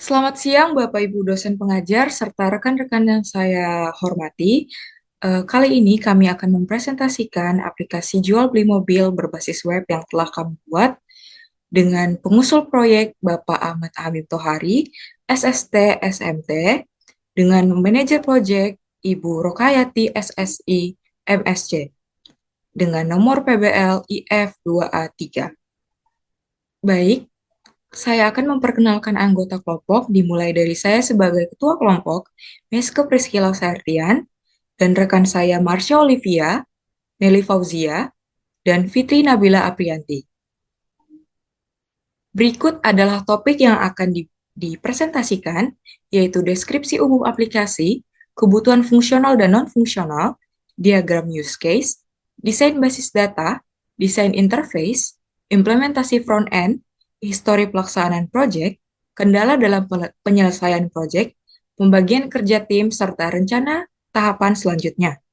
Selamat siang, Bapak Ibu dosen pengajar serta rekan-rekan yang saya hormati. Kali ini kami akan mempresentasikan aplikasi jual beli mobil berbasis web yang telah kami buat dengan pengusul proyek Bapak Ahmad Habib Tohari, SST SMT, dengan manajer proyek Ibu Rokayati SSI MSC, dengan nomor PBL IF2A3. Baik, saya akan memperkenalkan anggota kelompok, dimulai dari saya sebagai ketua kelompok, Meske Priscila Sartian, dan rekan saya Marsha Olivia, Nelly Fauzia, dan Fitri Nabila Aprianti. Berikut adalah topik yang akan dipresentasikan, yaitu deskripsi umum aplikasi, kebutuhan fungsional dan non-fungsional, diagram use case, desain basis data, desain interface, implementasi front-end, histori pelaksanaan proyek, kendala dalam penyelesaian proyek, pembagian kerja tim, serta rencana tahapan selanjutnya.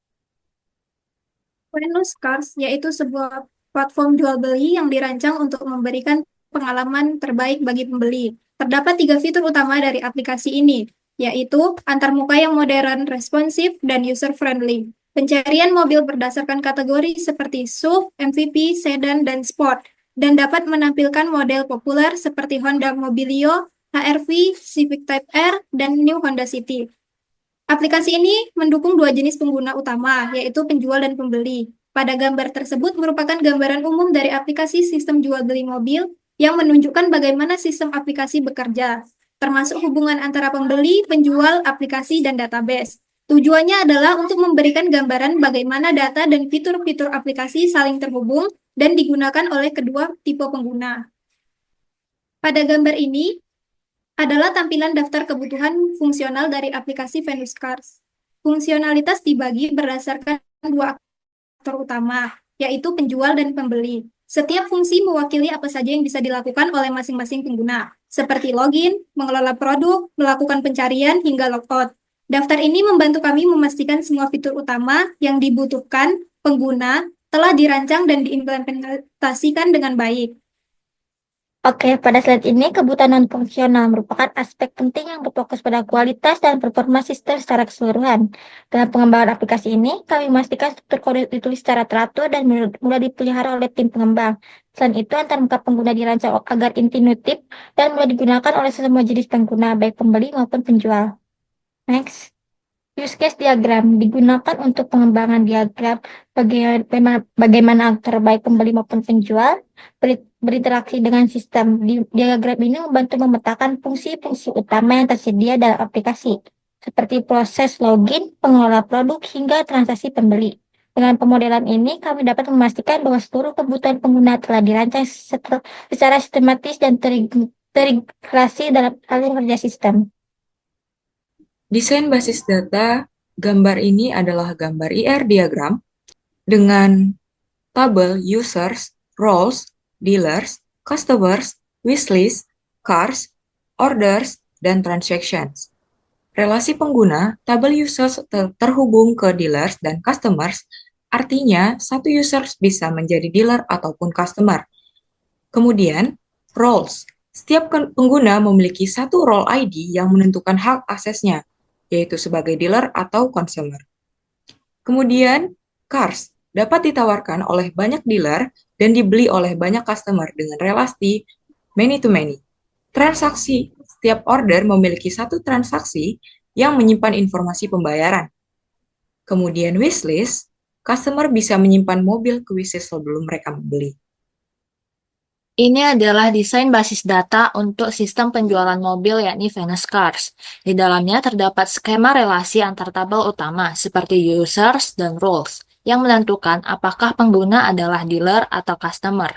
Venus Cars yaitu sebuah platform jual beli yang dirancang untuk memberikan pengalaman terbaik bagi pembeli. Terdapat tiga fitur utama dari aplikasi ini, yaitu antarmuka yang modern, responsif, dan user-friendly. Pencarian mobil berdasarkan kategori seperti SUV, MVP, sedan, dan sport, dan dapat menampilkan model populer seperti Honda Mobilio, HR-V, Civic Type R, dan New Honda City. Aplikasi ini mendukung dua jenis pengguna utama, yaitu penjual dan pembeli. Pada gambar tersebut merupakan gambaran umum dari aplikasi sistem jual beli mobil yang menunjukkan bagaimana sistem aplikasi bekerja, termasuk hubungan antara pembeli, penjual, aplikasi, dan database. Tujuannya adalah untuk memberikan gambaran bagaimana data dan fitur-fitur aplikasi saling terhubung dan digunakan oleh kedua tipe pengguna. Pada gambar ini, adalah tampilan daftar kebutuhan fungsional dari aplikasi Venus Cars. Fungsionalitas dibagi berdasarkan dua aktor utama, yaitu penjual dan pembeli. Setiap fungsi mewakili apa saja yang bisa dilakukan oleh masing-masing pengguna, seperti login, mengelola produk, melakukan pencarian, hingga logout. Daftar ini membantu kami memastikan semua fitur utama yang dibutuhkan pengguna telah dirancang dan diimplementasikan dengan baik. Oke, pada slide ini kebutuhan non-fungsional merupakan aspek penting yang berfokus pada kualitas dan performa sistem secara keseluruhan. Dalam pengembangan aplikasi ini, kami memastikan struktur kode ditulis secara teratur dan mudah dipelihara oleh tim pengembang. Selain itu, antarmuka pengguna dirancang agar intuitif dan mudah digunakan oleh semua jenis pengguna, baik pembeli maupun penjual. Next. Use case diagram digunakan untuk pengembangan diagram bagaimana terbaik pembeli maupun penjual berinteraksi dengan sistem. Diagram ini membantu memetakan fungsi-fungsi utama yang tersedia dalam aplikasi, seperti proses login, pengelola produk, hingga transaksi pembeli. Dengan pemodelan ini, kami dapat memastikan bahwa seluruh kebutuhan pengguna telah dirancang secara sistematis dan terintegrasi dalam alur kerja sistem. Desain basis data, gambar ini adalah gambar IR diagram dengan tabel users, roles, dealers, customers, wishlist, cars, orders, dan transactions. Relasi pengguna, tabel users terhubung ke dealers dan customers, artinya satu users bisa menjadi dealer ataupun customer. Kemudian, roles. Setiap pengguna memiliki satu role ID yang menentukan hak aksesnya, yaitu sebagai dealer atau consumer. Kemudian, cars dapat ditawarkan oleh banyak dealer dan dibeli oleh banyak customer dengan relasi many to many. Transaksi, setiap order memiliki satu transaksi yang menyimpan informasi pembayaran. Kemudian wishlist, customer bisa menyimpan mobil ke wishlist sebelum mereka membeli. Ini adalah desain basis data untuk sistem penjualan mobil yakni Venus Cars. Di dalamnya terdapat skema relasi antar tabel utama seperti users dan roles yang menentukan apakah pengguna adalah dealer atau customer.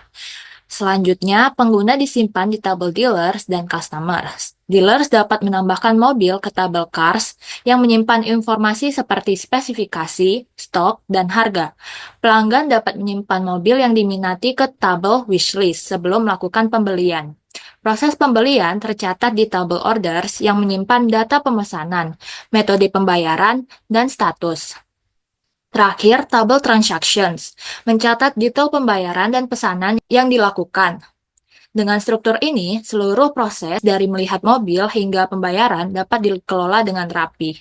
Selanjutnya, pengguna disimpan di tabel dealers dan customers. Dealers dapat menambahkan mobil ke tabel cars yang menyimpan informasi seperti spesifikasi, stok, dan harga. Pelanggan dapat menyimpan mobil yang diminati ke tabel wishlist sebelum melakukan pembelian. Proses pembelian tercatat di tabel orders yang menyimpan data pemesanan, metode pembayaran, dan status. Terakhir, tabel transactions mencatat detail pembayaran dan pesanan yang dilakukan. Dengan struktur ini, seluruh proses dari melihat mobil hingga pembayaran dapat dikelola dengan rapi.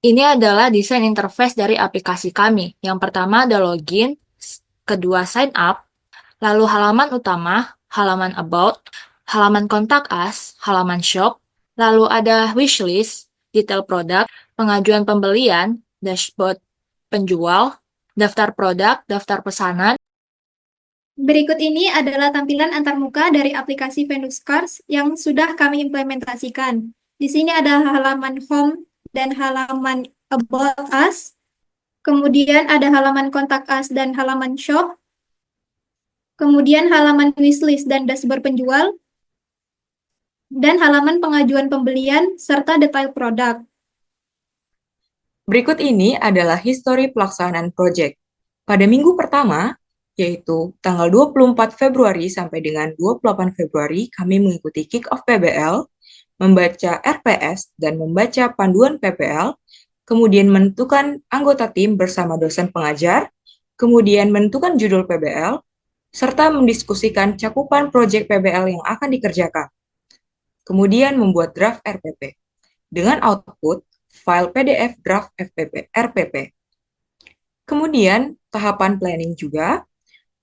Ini adalah desain interface dari aplikasi kami. Yang pertama ada login, kedua sign up, lalu halaman utama, halaman about, halaman kontak us, halaman shop, lalu ada wishlist, detail produk, pengajuan pembelian, dashboard penjual, daftar produk, daftar pesanan. Berikut ini adalah tampilan antarmuka dari aplikasi Venus Cars yang sudah kami implementasikan. Di sini ada halaman home dan halaman about us. Kemudian ada halaman kontak us dan halaman shop. Kemudian halaman wishlist dan dashboard penjual. Dan halaman pengajuan pembelian serta detail produk. Berikut ini adalah histori pelaksanaan proyek. Pada minggu pertama, yaitu tanggal 24 Februari sampai dengan 28 Februari, kami mengikuti kick-off PBL, membaca RPS, dan membaca panduan PPL, kemudian menentukan anggota tim bersama dosen pengajar, kemudian menentukan judul PBL, serta mendiskusikan cakupan proyek PBL yang akan dikerjakan. Kemudian membuat draft RPP, dengan output file PDF draft RPP. Kemudian tahapan planning juga,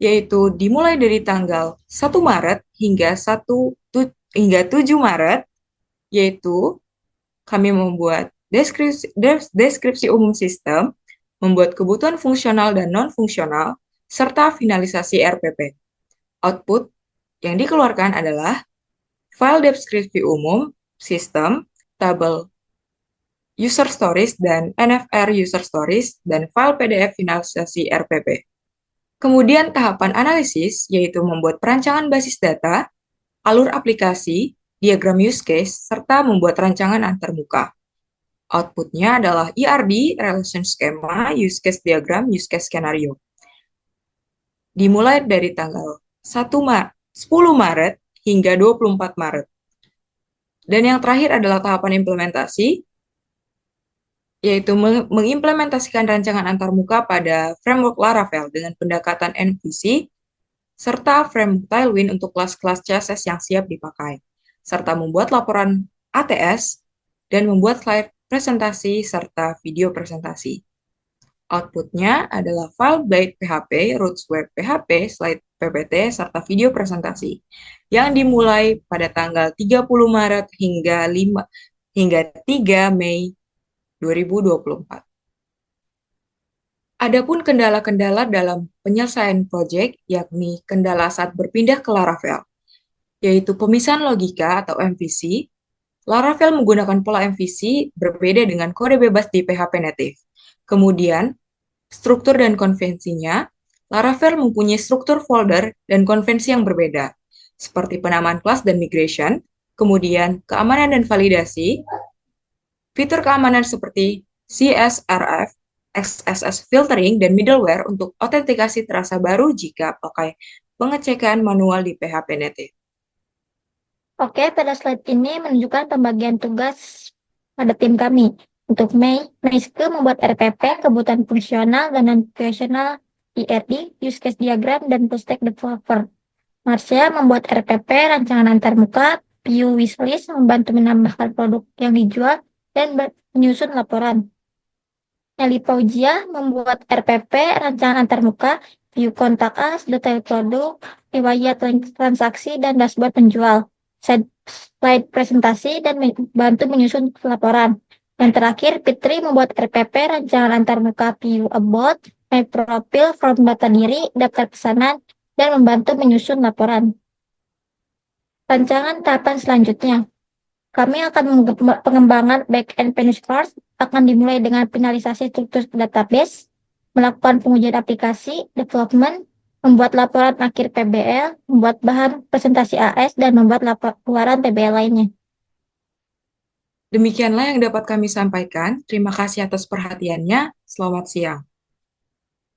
yaitu dimulai dari tanggal 1 Maret hingga 7 Maret, yaitu kami membuat deskripsi umum sistem, membuat kebutuhan fungsional dan non-fungsional, serta finalisasi RPP. Output yang dikeluarkan adalah file deskripsi umum, sistem, tabel user stories, dan NFR user stories, dan file PDF finalisasi RPP. Kemudian tahapan analisis, yaitu membuat perancangan basis data, alur aplikasi, diagram use case, serta membuat rancangan antarmuka. Outputnya adalah ERD, Relation Schema, Use Case Diagram, Use Case Scenario. Dimulai dari tanggal 10 Maret hingga 24 Maret. Dan yang terakhir adalah tahapan implementasi, yaitu mengimplementasikan rancangan antarmuka pada framework Laravel dengan pendekatan MVC, serta framework Tailwind untuk kelas-kelas CSS yang siap dipakai, serta membuat laporan ATS, dan membuat slide presentasi serta video presentasi. Outputnya adalah file blade PHP, roots web PHP, slide PPT, serta video presentasi, yang dimulai pada tanggal 30 Maret hingga 3 Mei 2024. Adapun kendala-kendala dalam penyelesaian proyek, yakni kendala saat berpindah ke Laravel, yaitu pemisahan logika atau MVC. Laravel menggunakan pola MVC berbeda dengan kode bebas di PHP native. Kemudian, struktur dan konvensinya, Laravel mempunyai struktur folder dan konvensi yang berbeda, seperti penamaan kelas dan migration, kemudian keamanan dan validasi, fitur keamanan seperti CSRF, XSS filtering, dan middleware untuk autentikasi terasa baru jika pakai pengecekan manual di PHP native. Oke, pada slide ini menunjukkan pembagian tugas pada tim kami. Untuk Meiske membuat RPP, kebutuhan fungsional dan non-fungsional, ERD, use case diagram, dan full stack developer. Marsha membuat RPP, rancangan antarmuka, view wishlist, membantu menambahkan produk yang dijual, dan menyusun laporan. Nelly Fauzia membuat RPP, rancangan antarmuka, view kontak us, detail produk, riwayat transaksi, dan dashboard penjual, slide presentasi, dan bantu menyusun laporan. Yang terakhir, Fitri membuat RPP, rancangan antarmuka, view about, my profile, form data diri, daftar pesanan, dan membantu menyusun laporan. Rancangan tahapan selanjutnya. Kami akan pengembangan back-end Venus Cars akan dimulai dengan finalisasi struktur database, melakukan pengujian aplikasi, development, membuat laporan akhir PBL, membuat bahan presentasi AS, dan membuat laporan PBL lainnya. Demikianlah yang dapat kami sampaikan. Terima kasih atas perhatiannya. Selamat siang.